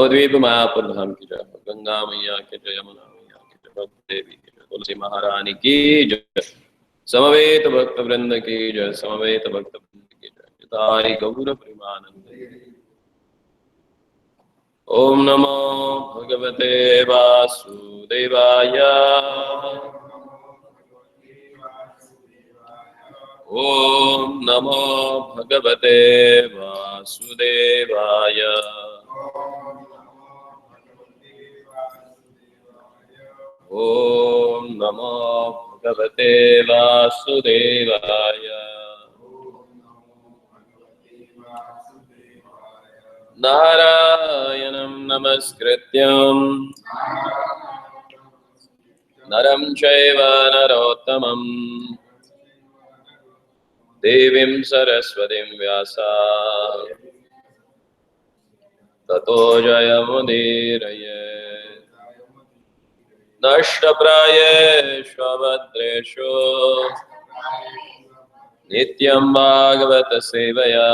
द्वीप मायापुर धाम की जय, गंगा मैया के जय, यमुना मैया की जय, देवी की जय, तुलसी महारानी की जय, समवेत भक्त वृंद की जय, समवेत भक्त वृंद की जय, तारी गौर प्रेमानंद। ओम नमो भगवते वासुदेवाय। ओम नमो भगवते वासुदेवाय। ओम नमो भगवते वासुदेवाय। नारायणं नमस्कृत्यं नरं चैव नरोत्तमं देवीं सरस्वतीं व्यासा ततो जयमुदीरये। नष्टप्रायेषु भद्रेषु नित्यं भागवत सेवया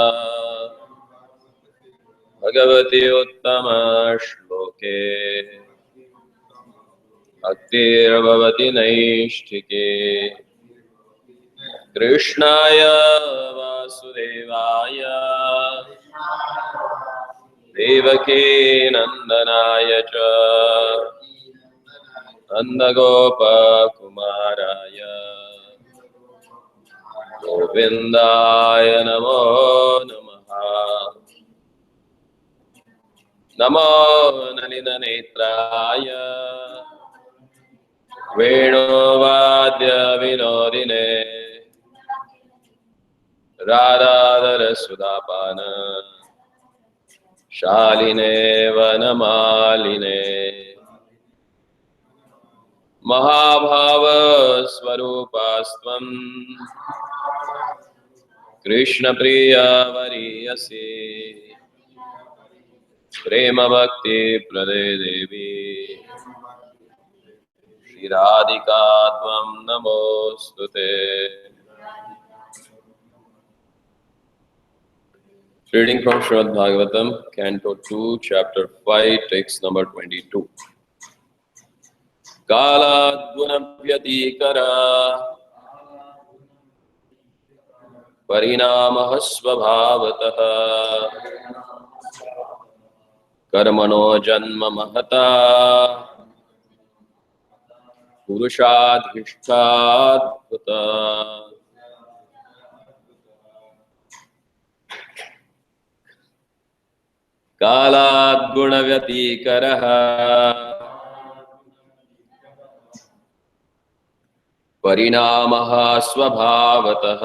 भगवती उत्तम श्लोके भक्तिर्भवति नैष्ठिके। कृष्णाय वासुदेवाय देवकी नंदनाय च नन्दगोपकुमाराय गोविन्दाय नमो नमः। नमो नलिननेत्राय वेणुवाद्य विनोदिने राधाधरसुधापान शालिने वनमालिने महाभावस्वरूपास्त्वं कृष्णप्रिया वरीयसी प्रेम भक्ति प्रदे देवी श्रीराधिका त्वं नमोस्तुते। Reading from Srimad Bhagavatam, Canto 2, Chapter 5, text number 22. कालाद्गुणव्यतिकरा परिणामः स्वभावतः कर्मणो जन्म महता पुरुषाधिष्ठात्। कालाद्गुणव्यतिकरः परिणामः स्वभावतः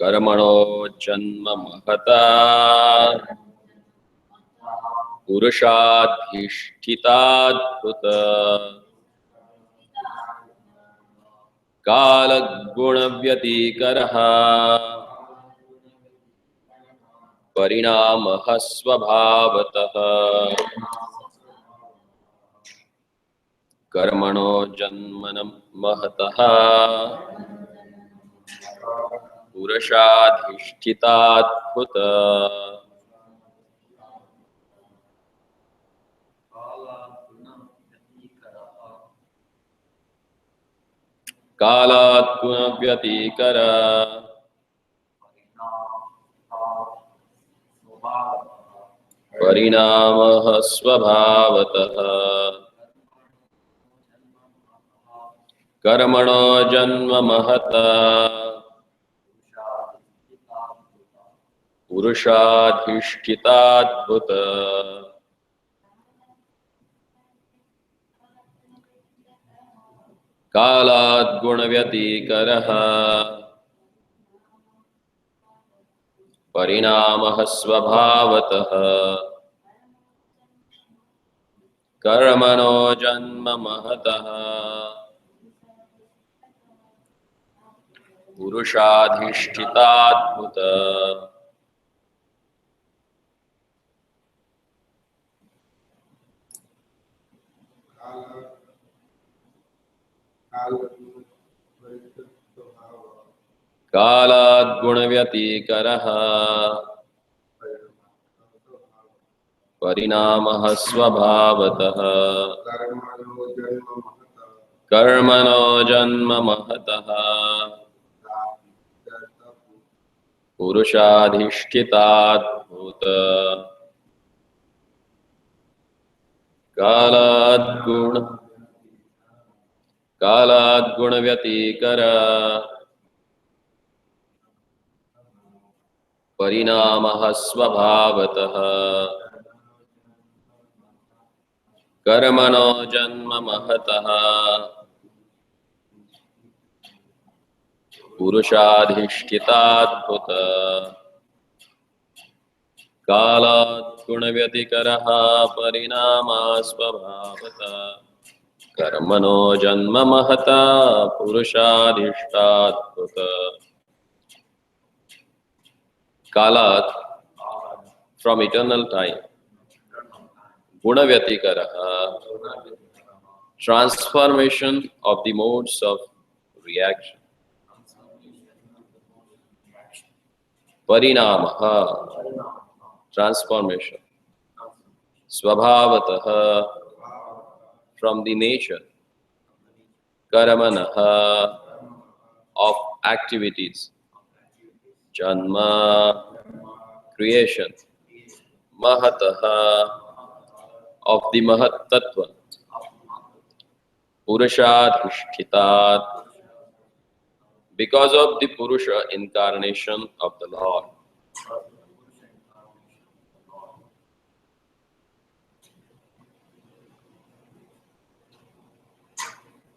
कर्मणो जन्म महता पुरुषाधिष्ठितात्। कालगुणव्यतिकरः परिणामः स्वभावतः कर्मणो जन्म महतः पुरुषाधिष्ठितात्। कालात् गुणव्यतिकरः परिणामः स्वभावतः कर्मणो जन्म महता पुरुषाधिष्ठितात्। कालात् गुणव्यतिकरः परिणामः स्वभावतः कर्मणो जन्म महतः पुरुषाधिष्ठितात्। कालात् गुणव्यतिकरः परिणामः स्वभावतः कर्मणो जन्म महतः पुरुषाधिष्ठितात् भूत कालात् गुणव्यतिकर परिणामः स्वभावतः कर्मणो जन्म महतः पुरुषाधिष्ठितात् भूत कालात् गुणव्यतिकरः परिणामः स्वभावतः कर्मणो जन्म महता पुरुषाधिष्ठात् भूत कालात् from eternal time gunavyatikaraha transformation of the modes of reaction parinamaha transformation swabhavataha from the nature karamanaha of activities janma creation mahataha of the mahat tattva purushadhishtitat because of the purusha incarnation of the Lord.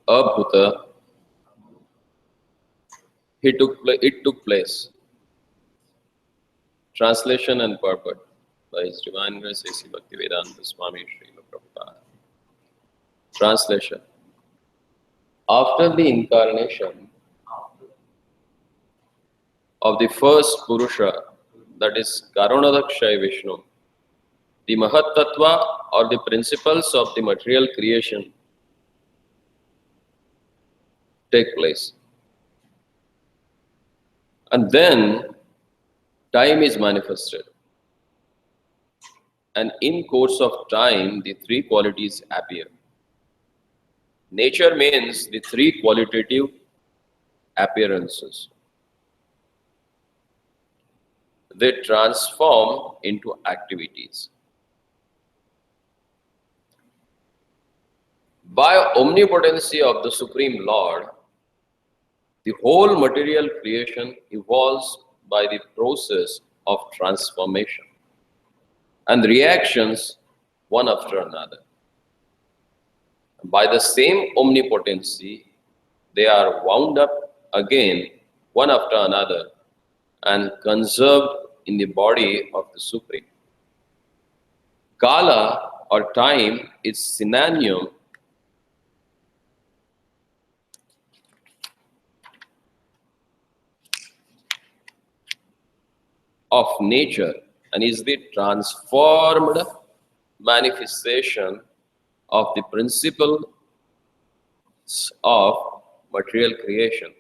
Abhuta, it took place. Translation and purport by His Divine Grace A.C. Bhaktivedanta Swami Srila Prabhupada. Translation. After the incarnation of the first Purusha, that is Karunadakshay Vishnu, the Mahat Tattva or the principles of the material creation take place. And then time is manifested. And in course of time, the three qualities appear. Nature means the three qualitative appearances. They transform into activities. By omnipotency of the Supreme Lord, the whole material creation evolves by the process of transformation and reactions one after another. By the same omnipotency, they are wound up again one after another and conserved in the body of the Supreme. Kala or time is synonym of nature and is the transformed manifestation of the principles of material creation.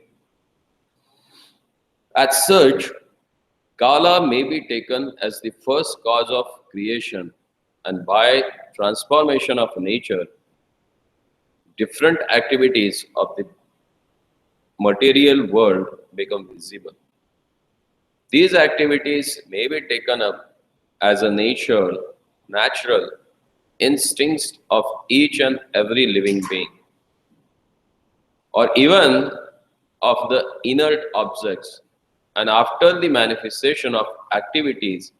As such, Kala may be taken as the first cause of creation, and by transformation of nature, different activities of the material world become visible. These activities may be taken up as a natural instincts of each and every living being, or even of the inert objects. And after the manifestation of activities,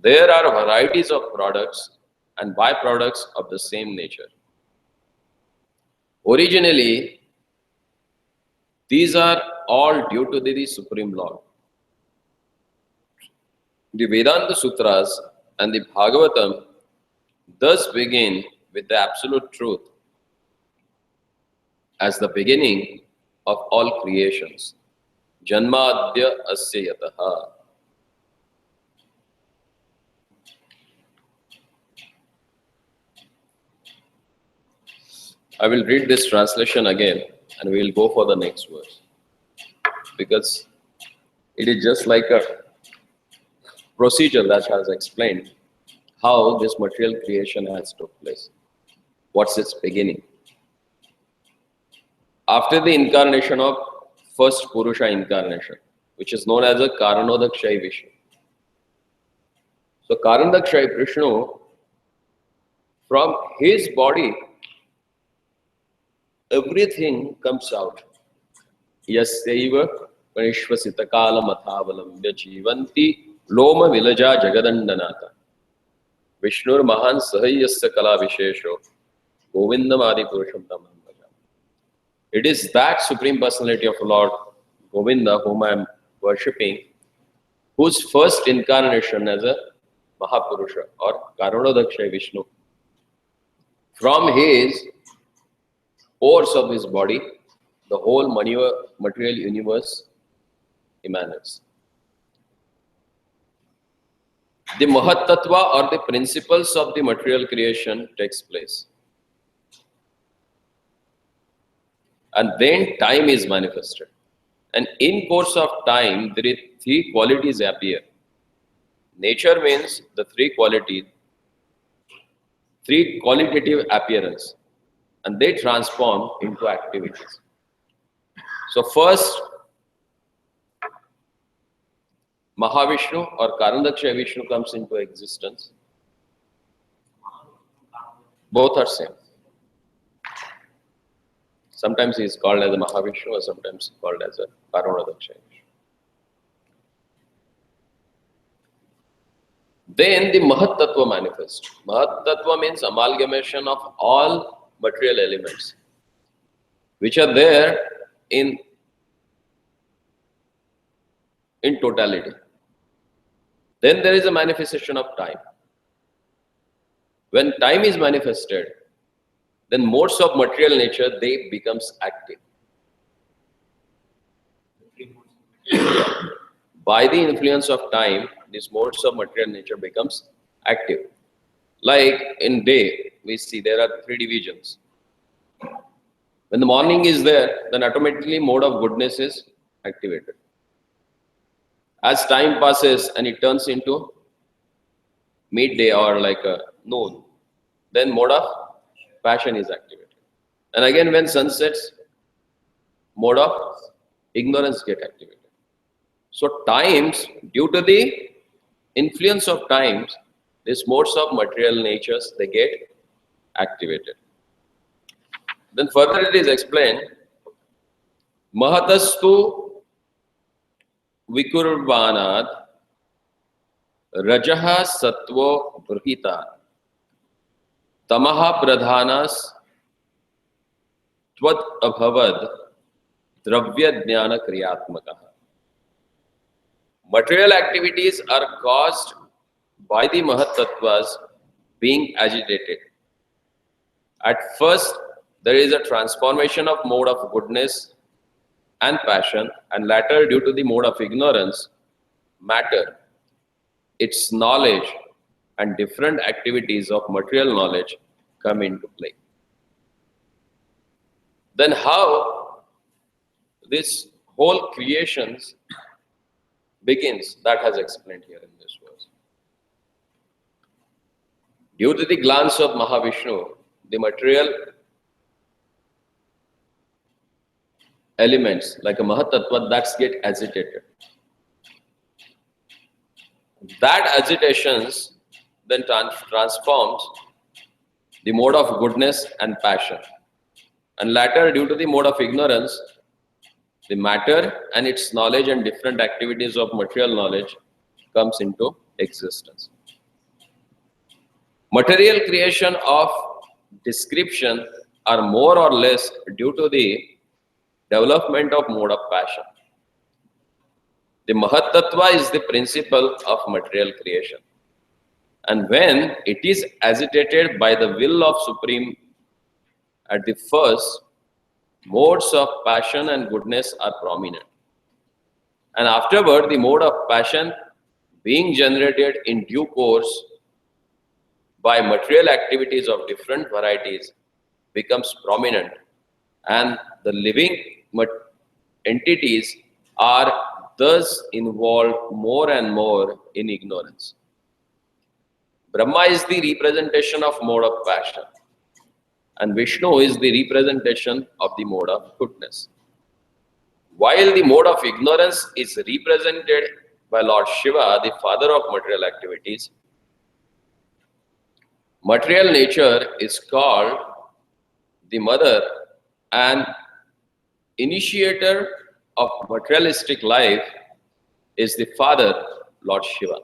there are varieties of products and byproducts of the same nature. Originally, these are all due to the Supreme Lord. The Vedanta Sutras and the Bhagavatam thus begin with the absolute truth as the beginning of all creations. Janmadya asya yataha. I will read this translation again and we will go for the next verse, because it is just like a procedure that has explained how this material creation has took place. What's its beginning? After the incarnation of first Purusha incarnation, which is known as a Karanodakshai Vishnu. So Karanodakshai Vishnu, from his body, everything comes out. Yasyaiva Panishvasitakala Mathavalambya Jivanti Loma Vilaja Jagadandanata Vishnur Mahan Sahayasya Kala Vishesho Govindamadi Purusham Tamam. It is that Supreme Personality of Lord Govinda whom I am worshipping, whose first incarnation as a Mahapurusha or Karanodakshai Vishnu. From his pores of his body, the whole material universe emanates. The Mahat Tattva or the principles of the material creation takes place. And then time is manifested. And in course of time, there are three qualities appear. Nature means the three qualities, three qualitative appearance, and they transform into activities. So first, Mahavishnu or Karanodakshai Vishnu comes into existence. Both are same. Sometimes he is called as a Mahavishnu or sometimes called as a Karanodakshai Vishnu. Then the Mahat Tattva manifests. Mahat Tattva means amalgamation of all material elements which are there in totality. Then there is a manifestation of time. When time is manifested, then modes of material nature, they becomes active. By the influence of time, these modes of material nature becomes active. Like in day, we see there are three divisions. When the morning is there, then automatically mode of goodness is activated. As time passes and it turns into midday or like a noon, then mode of passion is activated. And again, when sun sets, mode of ignorance get activated. So times, due to the influence of times, these modes of material natures, they get activated. Then further it is explained, Mahatastu Vikurvanad Rajaha Sattvo Brahita Tamaha Pradhanas Tvat Abhavad Dravya Jnana Kriyatmakaha. Material activities are caused by the Mahat Tattvas being agitated. At first, there is a transformation of mode of goodness and passion, and latter, due to the mode of ignorance, matter, its knowledge, and different activities of material knowledge come into play. Then how this whole creations begins, that has explained here in this verse. Due to the glance of Mahavishnu, the material elements like a Mahat Tattva, that's get agitated. That agitations then transforms the mode of goodness and passion. And latter, due to the mode of ignorance, the matter and its knowledge and different activities of material knowledge comes into existence. Material creation of description are more or less due to the development of mode of passion. The Mahat Tattva is the principle of material creation. And when it is agitated by the will of Supreme, at the first, modes of passion and goodness are prominent. And afterward, the mode of passion being generated in due course by material activities of different varieties becomes prominent, and the living entities are thus involved more and more in ignorance. Brahma is the representation of mode of passion, and Vishnu is the representation of the mode of goodness. While the mode of ignorance is represented by Lord Shiva, the father of material activities, material nature is called the mother and initiator of materialistic life is the father, Lord Shiva.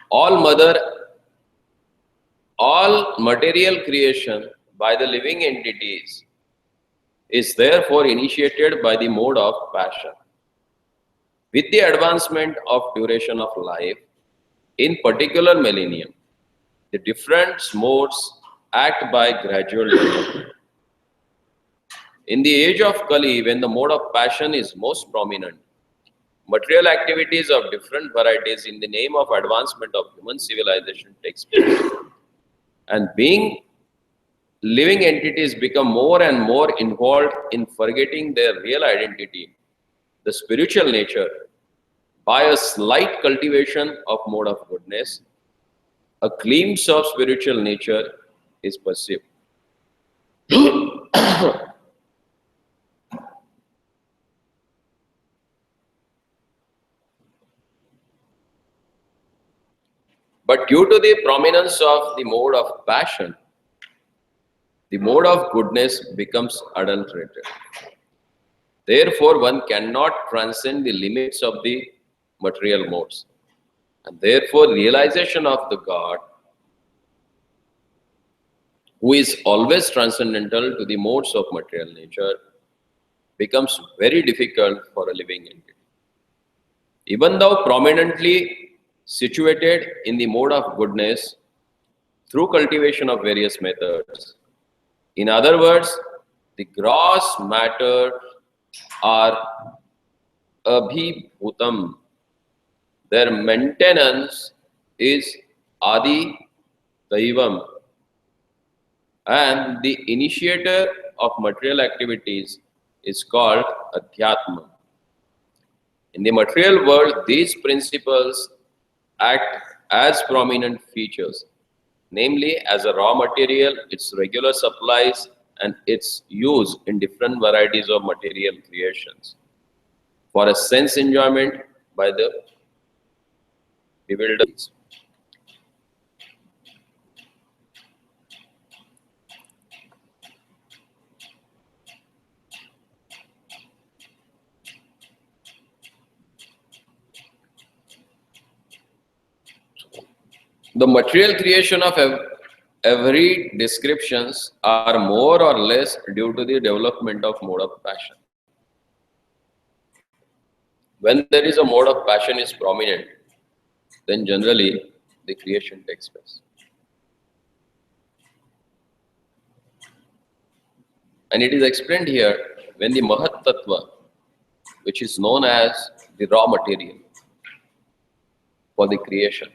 All mother, all material creation by the living entities is therefore initiated by the mode of passion. With the advancement of duration of life, in particular millennium, the different modes act by gradual development. In the age of Kali, when the mode of passion is most prominent, material activities of different varieties in the name of advancement of human civilization takes place. And being living entities become more and more involved in forgetting their real identity, the spiritual nature, by a slight cultivation of mode of goodness, a glimpse of spiritual nature is perceived. But due to the prominence of the mode of passion, the mode of goodness becomes adulterated. Therefore, one cannot transcend the limits of the material modes. And therefore, realization of the God, who is always transcendental to the modes of material nature, becomes very difficult for a living entity. Even though prominently situated in the mode of goodness through cultivation of various methods, in other words, the gross matter are abhibhutam. Their maintenance is adi daivam, and the initiator of material activities is called adhyatma. In the material world, these principles act as prominent features, namely as a raw material, its regular supplies, and its use in different varieties of material creations for a sense enjoyment by the bewildered. The material creation of every descriptions are more or less due to the development of mode of passion. When there is a mode of passion is prominent, then generally the creation takes place. And it is explained here when the Mahat Tattva, which is known as the raw material for the creation,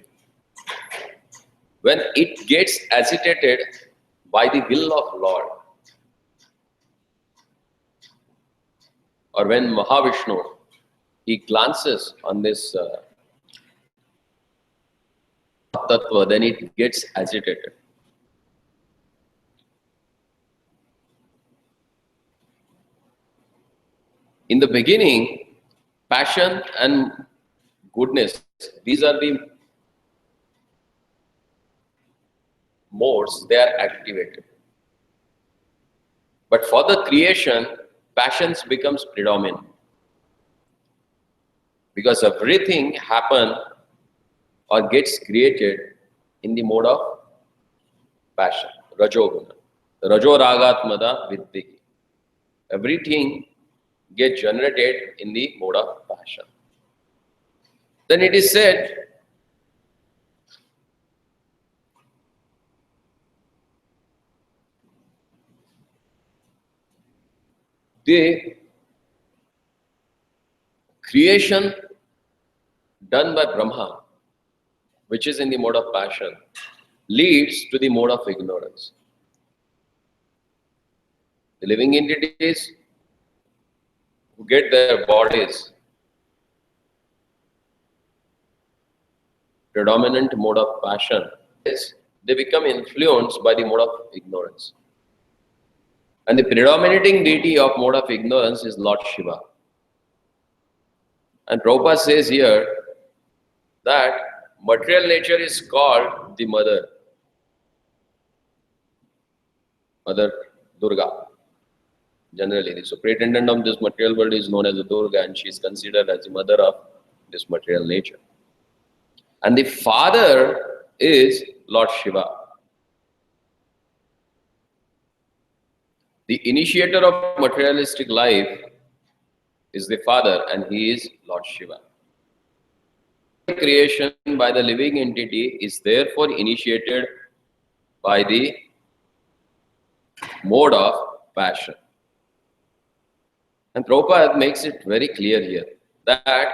when it gets agitated by the will of Lord, or when Mahavishnu, he glances on this tattva, then it gets agitated. In the beginning, passion and goodness, these are the modes, they are activated. But for the creation, passions becomes predominant. Because everything happens or gets created in the mode of passion, rajoguna. Rajo ragatmada viddhi. Everything gets generated in the mode of passion. Then it is said, the creation done by Brahma, which is in the mode of passion, leads to the mode of ignorance. The living entities who get their bodies predominant mode of passion, is they become influenced by the mode of ignorance. And the predominating deity of mode of ignorance is Lord Shiva. And Prabhupada says here that material nature is called the mother, Mother Durga. Generally, the superintendent of this material world is known as the Durga, and she is considered as the mother of this material nature. And the father is Lord Shiva. The initiator of materialistic life is the father, and he is Lord Shiva. Creation by the living entity is therefore initiated by the mode of passion. And Prabhupada makes it very clear here that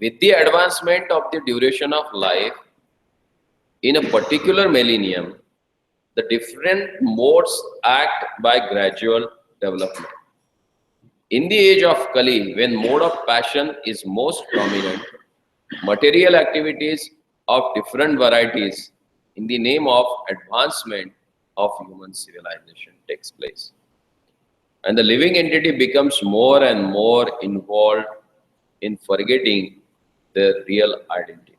with the advancement of the duration of life in a particular millennium, the different modes act by gradual development. In the age of Kali, when mode of passion is most prominent, material activities of different varieties in the name of advancement of human civilization takes place. And the living entity becomes more and more involved in forgetting their real identity.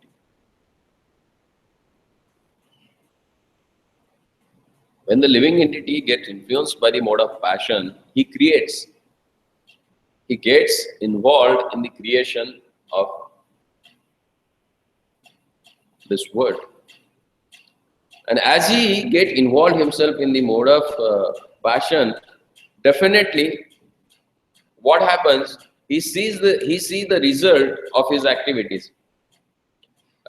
When the living entity gets influenced by the mode of passion, he gets involved in the creation of this world. And as he gets involved himself in the mode of passion, definitely what happens, he sees the result of his activities.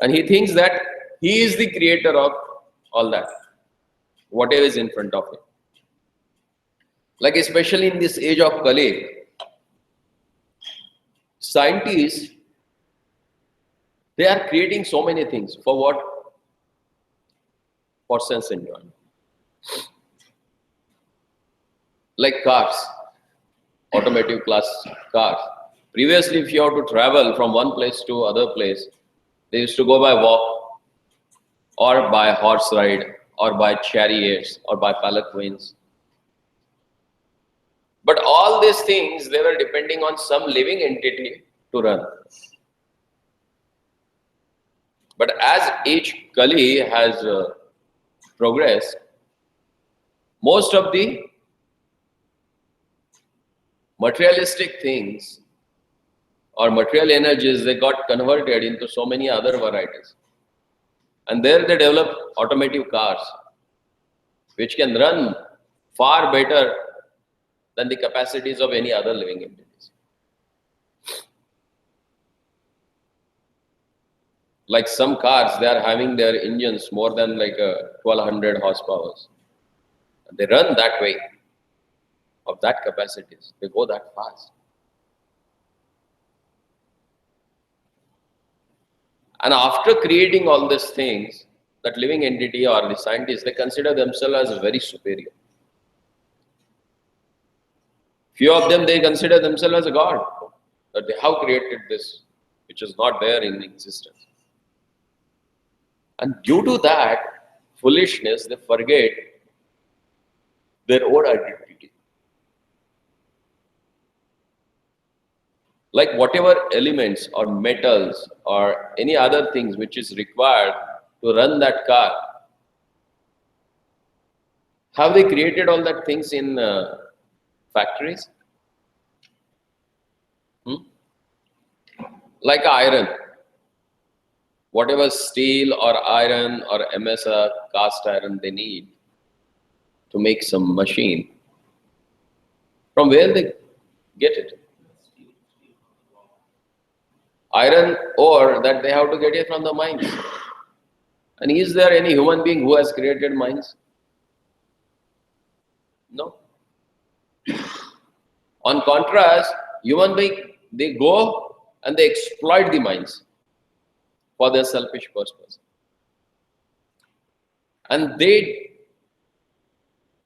And he thinks that he is the creator of all that, whatever is in front of him. Like especially in this age of Kali, scientists, they are creating so many things. For what? For sense enjoyment. Like cars, automotive class cars. Previously, if you have to travel from one place to other place, they used to go by walk, or by horse ride, or by chariots, or by palanquins. But all these things, they were depending on some living entity to run. But as age Kali has progressed, most of the materialistic things or material energies, they got converted into so many other varieties. And there they developed automotive cars, which can run far better than the capacities of any other living entities. Like some cars, they are having their engines more than like 1200 horsepower. And they run that way, of that capacities. They go that fast. And after creating all these things, that living entity or the scientists, they consider themselves as very superior. Few of them, they consider themselves as a god, that they have created this, which is not there in existence. And due to that foolishness, they forget their own identity. Like whatever elements or metals or any other things which is required to run that car, have they created all that things in factories? Like iron, whatever steel or iron or MSR, cast iron they need to make some machine, from where they get it? Iron ore, that they have to get it from the mines. And is there any human being who has created mines? No. On contrast, human being, they go and they exploit the mines for their selfish purpose. And they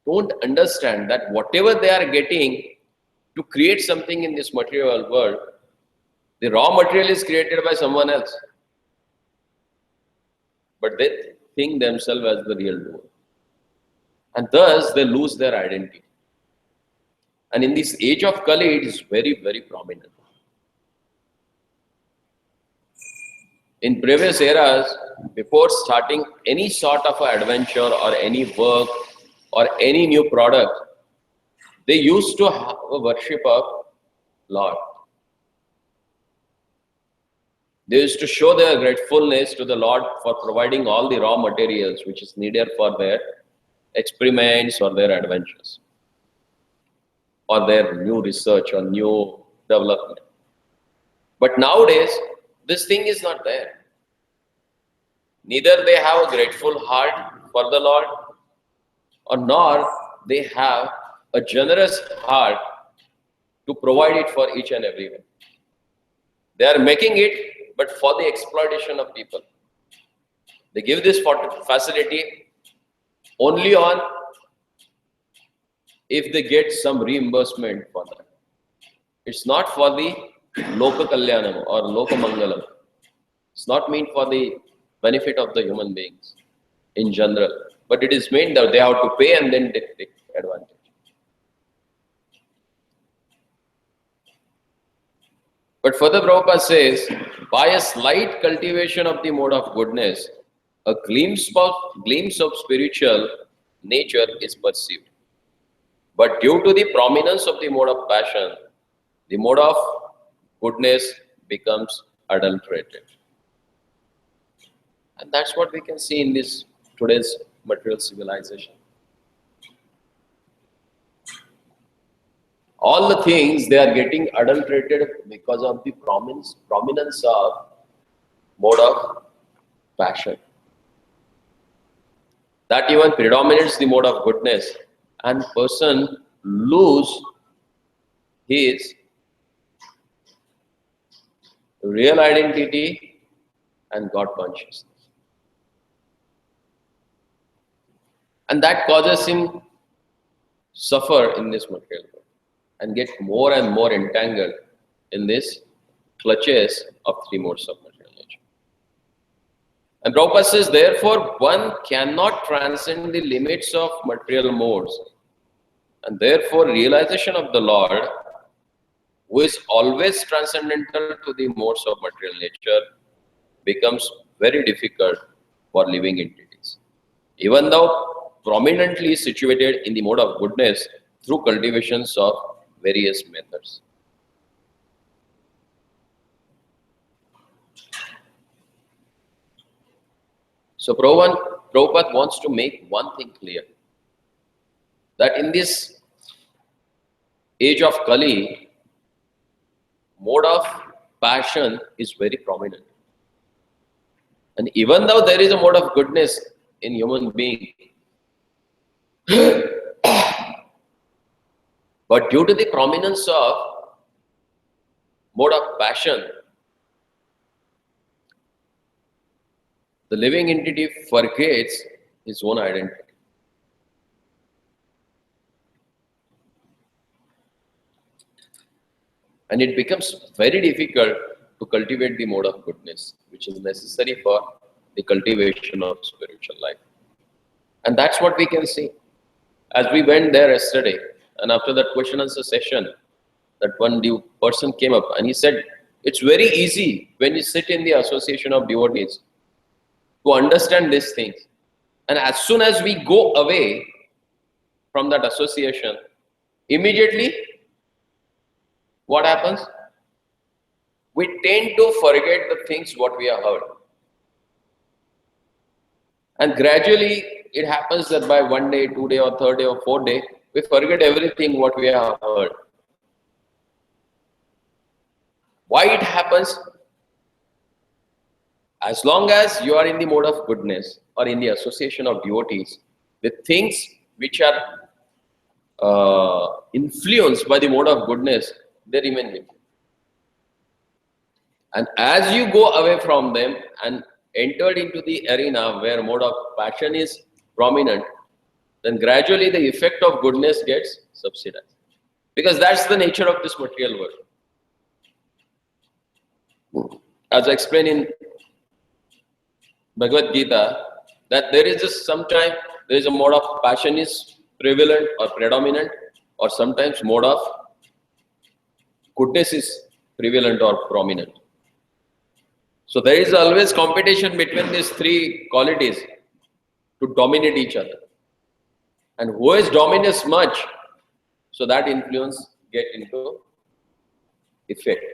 don't understand that whatever they are getting to create something in this material world, the raw material is created by someone else. but they think themselves as the real doer. And thus they lose their identity. And in this age of Kali, it is very, very prominent. In previous eras, before starting any sort of adventure or any work or any new product, they used to have a worship of Lord. They used to show their gratefulness to the Lord for providing all the raw materials which is needed for their experiments or their adventures, or their new research or new development. But nowadays, this thing is not there. Neither they have a grateful heart for the Lord, or nor they have a generous heart to provide it for each and everyone. They are making it, but for the exploitation of people. They give this facility only on if they get some reimbursement for that. It's not for the Loka Kalyanam or Loka Mangalam. It's not meant for the benefit of the human beings in general, but it is meant that they have to pay and then take advantage. But further Prabhupada says, by a slight cultivation of the mode of goodness, a glimpse of spiritual nature is perceived. But due to the prominence of the mode of passion, the mode of goodness becomes adulterated. And that's what we can see in this today's material civilization. All the things, they are getting adulterated because of the prominence of mode of passion. That even predominates the mode of goodness, and person lose his real identity and God consciousness. And that causes him suffer in this material world and get more and more entangled in this clutches of three modes of material nature. And Prabhupada says, therefore, one cannot transcend the limits of material modes. And therefore, realization of the Lord, who is always transcendental to the modes of material nature, becomes very difficult for living entities. Even though prominently situated in the mode of goodness through cultivations of various methods. So Prabhupada wants to make one thing clear, that in this age of Kali, mode of passion is very prominent. And even though there is a mode of goodness in human being, but due to the prominence of mode of passion, the living entity forgets his own identity. And it becomes very difficult to cultivate the mode of goodness, which is necessary for the cultivation of spiritual life. And that's what we can see. As we went there yesterday, and after that question answer session, that one person came up and he said, it's very easy when you sit in the association of devotees to understand these things. And as soon as we go away from that association, immediately, what happens? We tend to forget the things what we have heard. And gradually, it happens that by one day, 2 day, or 3rd day, or 4th day, we forget everything what we have heard. Why it happens? As long as you are in the mode of goodness or in the association of devotees, the things which are influenced by the mode of goodness, they remain with you. And as you go away from them and entered into the arena where mode of passion is prominent, then gradually the effect of goodness gets subsidized. Because that's the nature of this material world. As I explained in Bhagavad Gita that there is just sometimes there is a mode of passion is prevalent or predominant, or sometimes mode of goodness is prevalent or prominent. So there is always competition between these three qualities to dominate each other. And who is dominates much, so that influence get into effect.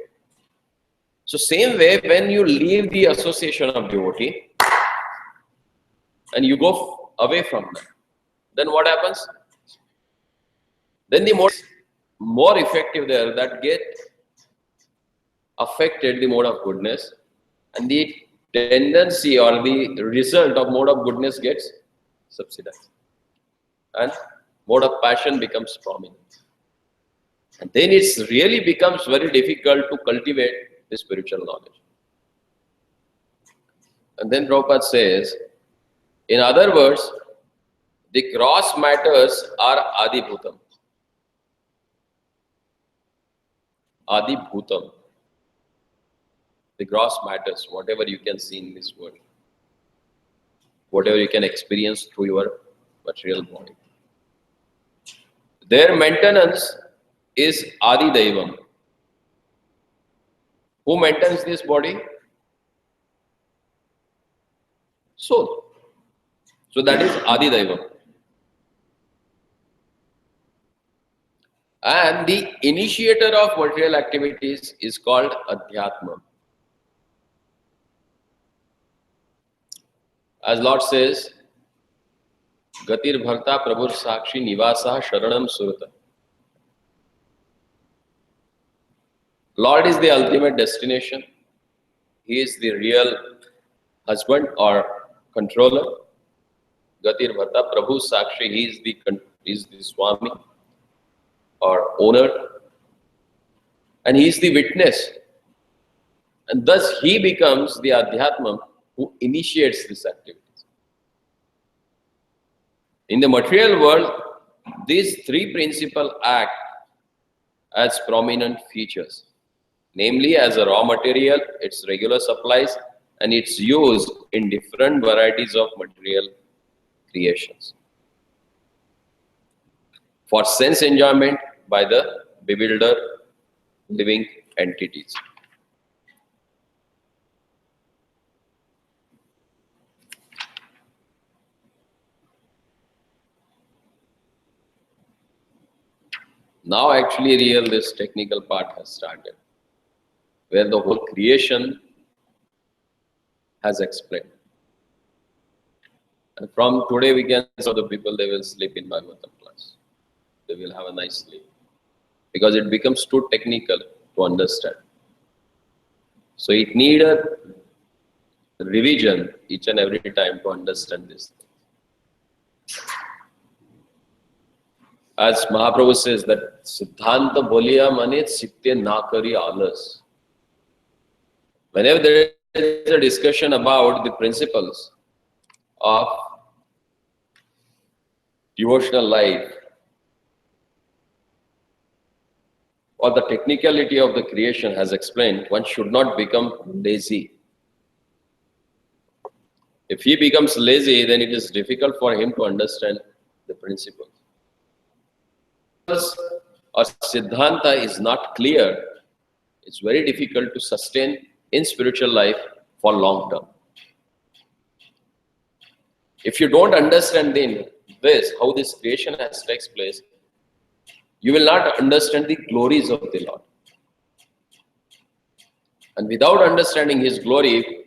So same way, when you leave the association of devotee and you go away from them, then what happens? Then the more effective there that get affected the mode of goodness, and the tendency or the result of mode of goodness gets subsidized, and mode of passion becomes prominent. And then it really becomes very difficult to cultivate the spiritual knowledge. And then Prabhupada says, in other words, the gross matters are Adibhutam. Adibhutam. The gross matters, whatever you can see in this world, whatever you can experience through your material body. Their maintenance is Adi Daivam. Who maintains this body? Soul. So that is Adi Daivam. And the initiator of material activities is called Adhyatma. As Lord says, Gatir Bharta Prabhur Sakshi Nivasa Sharanam Surata. Lord is the ultimate destination. He is the real husband or controller. Gatir Bharta Prabhu Sakshi, he is the Swami or owner. And he is the witness. And thus he becomes the Adhyatma who initiates this activity. In the material world, these three principles act as prominent features, namely as a raw material, its regular supplies, and its use in different varieties of material creations for sense enjoyment by the bewildered living entities. Now actually this technical part has started, where the whole creation has explained. And from today we can see the people, they will sleep in Bhagavatam class. They will have a nice sleep. Because it becomes too technical to understand. So it needs a revision each and every time to understand this. As Mahaprabhu says that Siddhanta Boliya Mane Sitya Nakari Alas. Whenever there is a discussion about the principles of devotional life or the technicality of the creation has explained, one should not become lazy. If he becomes lazy, then it is difficult for him to understand the principles. Or Siddhanta is not clear, it's very difficult to sustain in spiritual life for long term. If you don't understand this, how this creation has takes place, you will not understand the glories of the Lord. And without understanding His glory,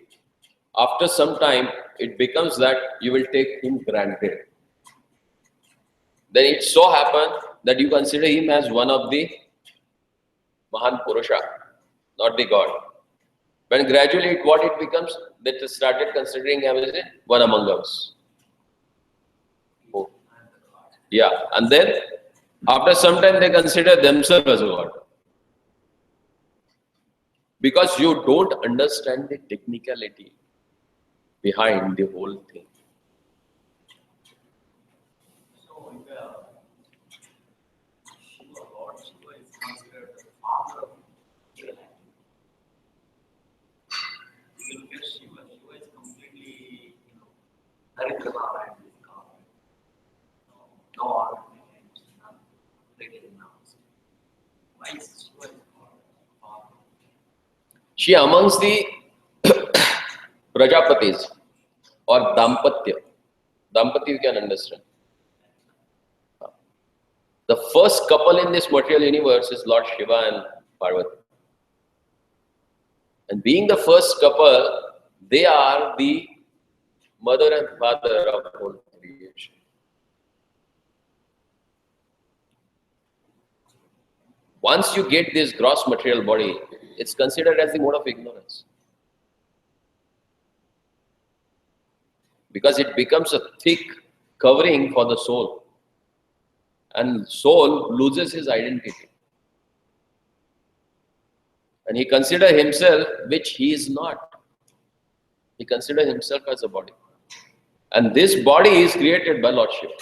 after some time, it becomes that you will take Him granted. Then it so happens that you consider Him as one of the Mahan Purusha, not the God. When gradually what it becomes, they started considering Him as one among us. Oh. Yeah, and then after some time they consider themselves as a God. Because you don't understand the technicality behind the whole thing. So, Shiva, Lord Shiva is considered the father of material activity. If you look at Shiva, Shiva is completely Haridwar and Iskcon. No order names, none. They get announced. Why is she called? She amongst the Prajapatis or Dampatya. Dampatya you can understand. The first couple in this material universe is Lord Shiva and Parvati. And being the first couple, they are the mother and father of whole creation. Once you get this gross material body, it's considered as the mode of ignorance. Because it becomes a thick covering for the soul. And soul loses his identity. And he considers himself, which he is not. He considers himself as a body. And this body is created by Lord Shiva,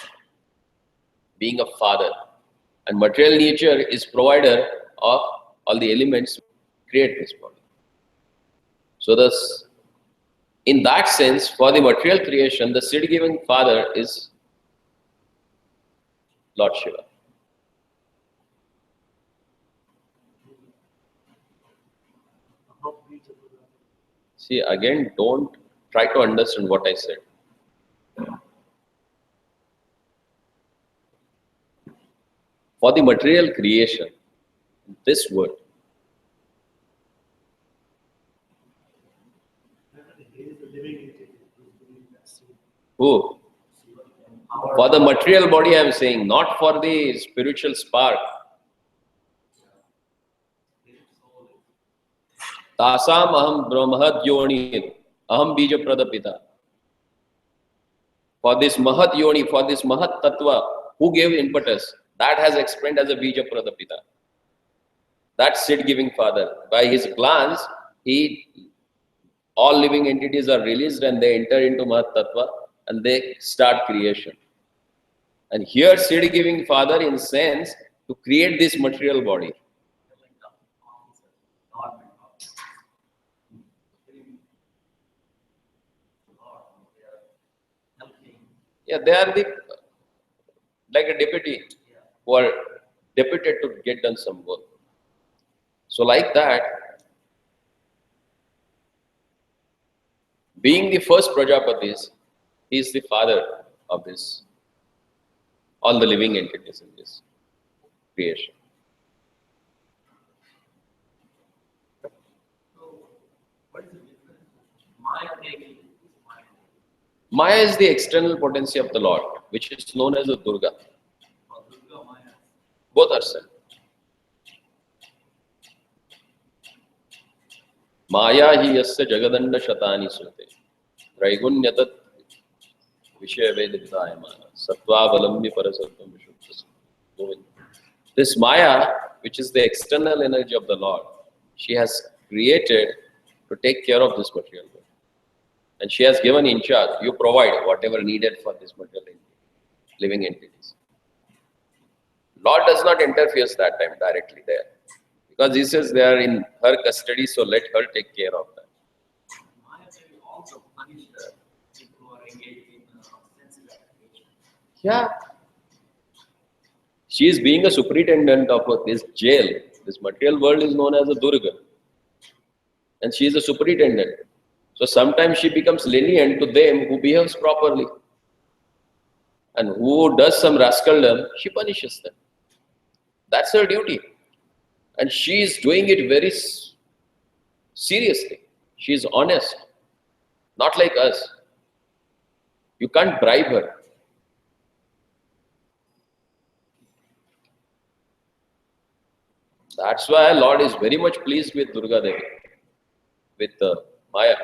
being a father. And material nature is provider of all the elements to create this body. So thus, in that sense, for the material creation, the seed-giving father is Lord Shiva. See, again, don't try to understand what I said. For the material creation, this word, who? For the material body, I am saying, not for the spiritual spark. Tasam aham brahmad yoni, aham bija pradapita. For this mahat yoni, for this mahat tattva, who gave impetus? That has explained as a bija pradapita. That seed-giving father. By his glance, all living entities are released and they enter into mahat tattva and they start creation. And here, seed-giving father, in sense, to create this material body. Yeah, they are like a deputy who are deputed to get done some work. So like that, being the first Prajapatis, he is the father of this, all the living entities in this creation. So, what is the difference? Maya taking Maya. Maya is the external potency of the Lord, which is known as the Durga. For Durga, Maya. Both are same. Maya hi yasya jagadanda shatani sute. Traigunyatat vishaya vedidayamana. Sattvavalambhi parasatvam vishuddhas. This Maya, which is the external energy of the Lord, she has created to take care of this material world. And she has given in charge, you provide whatever needed for this material living entities. Lord does not interfere that time directly there. Because he says they are in her custody, so let her take care of that. Maya will also punish the people who are engaged in sensitive activation. Yeah. She is being a superintendent of this jail. This material world is known as a Durga. And she is a superintendent. So sometimes she becomes lenient to them who behaves properly. And who does some rascaldom, she punishes them. That's her duty. And she is doing it very seriously. She is honest. Not like us. You can't bribe her. That's why Lord is very much pleased with Durga Devi, with Maya.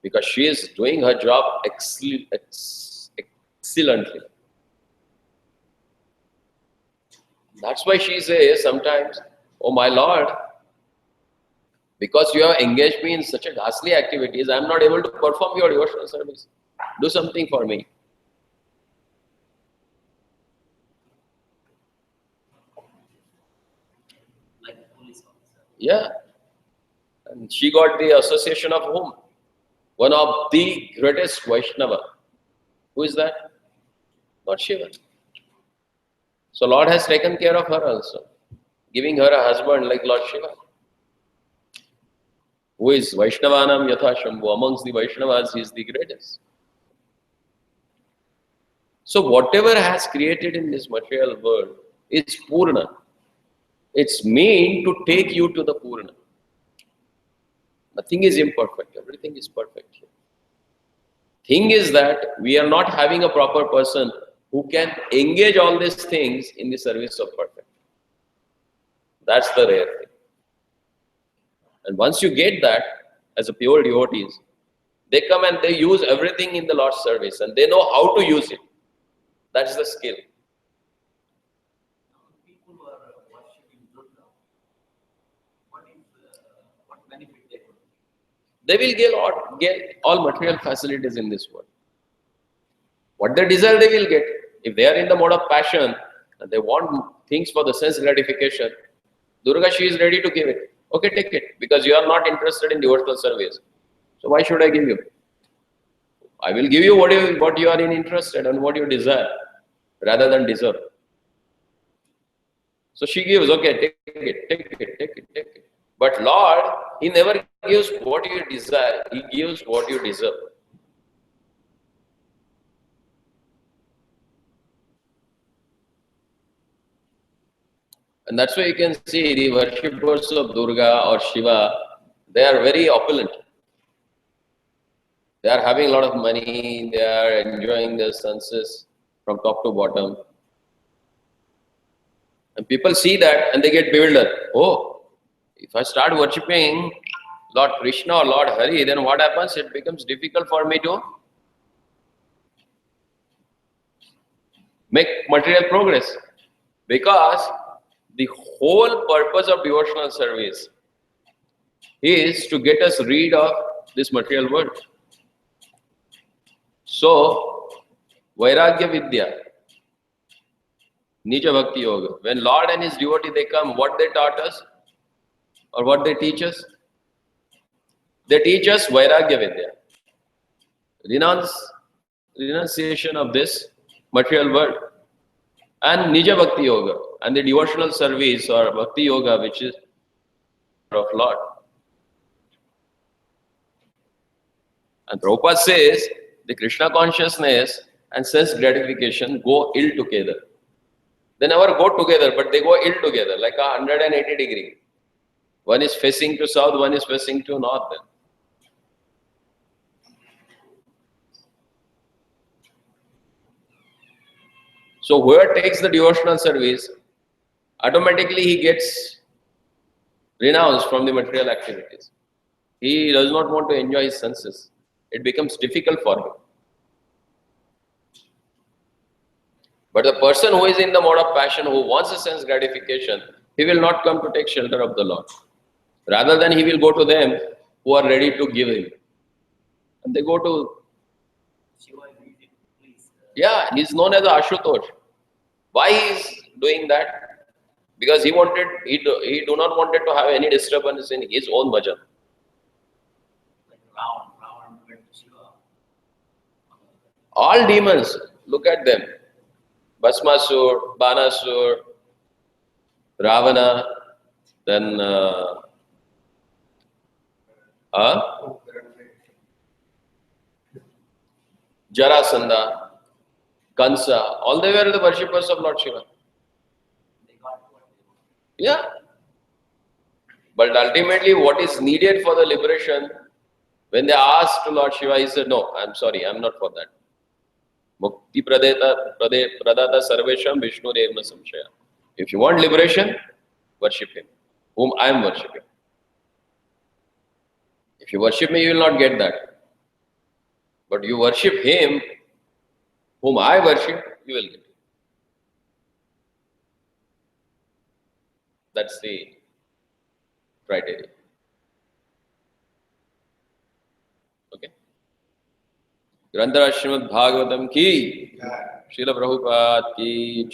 Because she is doing her job excellently. That's why she says sometimes, oh my Lord, because you have engaged me in such a ghastly activities, I am not able to perform your devotional service. Do something for me. Like a police officer. Yeah. And she got the association of whom? one of the greatest Vaishnava. Who is that? Lord Shiva. So Lord has taken care of her also, giving her a husband like Lord Shiva, who is Vaishnavanam Yatha Shambhu. Amongst the Vaishnavas, he is the greatest. So whatever has created in this material world is Purna. It's meant to take you to the Purna. Nothing is imperfect. Everything is perfect here. Thing is that we are not having a proper person who can engage all these things in the service of perfect. That's the rare thing. And once you get that, as a pure devotees, they come and they use everything in the Lord's service and they know how to use it. That's the skill. People who are worshipping Durga, what benefit they will? They will get all material facilities in this world. What they desire, they will get. If they are in the mode of passion and they want things for the sense gratification, Durga, she is ready to give it. Okay, take it, because you are not interested in devotional service. So why should I give you? I will give you what you are interested and what you desire, rather than deserve. So she gives, okay, take it. But Lord, He never gives what you desire. He gives what you deserve. And that's why you can see the worshippers of Durga or Shiva, they are very opulent. They are having a lot of money, they are enjoying their senses from top to bottom. And people see that and they get bewildered. Oh, if I start worshipping Lord Krishna or Lord Hari, then what happens? It becomes difficult for me to make material progress. Because the whole purpose of devotional service is to get us rid of this material world. So, Vairagya Vidya, Nija Bhakti Yoga. When Lord and His devotee, they come, what they taught us or what they teach us? They teach us Vairagya Vidya. Renunciation of this material world. And Nija Bhakti Yoga. And the devotional service or Bhakti Yoga, which is of Lord. And Prabhupada says, the Krishna consciousness and sense gratification go ill together. They never go together, but they go ill together, like 180 degree. One is facing to south, one is facing to north. Then. So whoever takes the devotional service, automatically he gets renounced from the material activities. He does not want to enjoy his senses. It becomes difficult for him. But the person who is in the mode of passion, who wants a sense gratification, he will not come to take shelter of the Lord. Rather than he will go to them who are ready to give him. And they go to... Yeah, he is known as Ashutosh. Why he is doing that? Because he do not wanted to have any disturbance in his own bhajan. All demons, look at them. Bhasmasur, Banasur, Ravana, then Jarasandha, Kansa, all they were the worshippers of Lord Shiva. Yeah. But ultimately, what is needed for the liberation, when they asked to Lord Shiva, he said, no, I'm sorry, I'm not for that. Mukti pradata sarvesham Vishnu devna samshaya. If you want liberation, worship him, whom I am worshipping. If you worship me, you will not get that. But you worship him, whom I worship, you will get it. That's the criteria. Okay. Grantha Srimad Bhagavatam ki, Srila Prabhupada ki.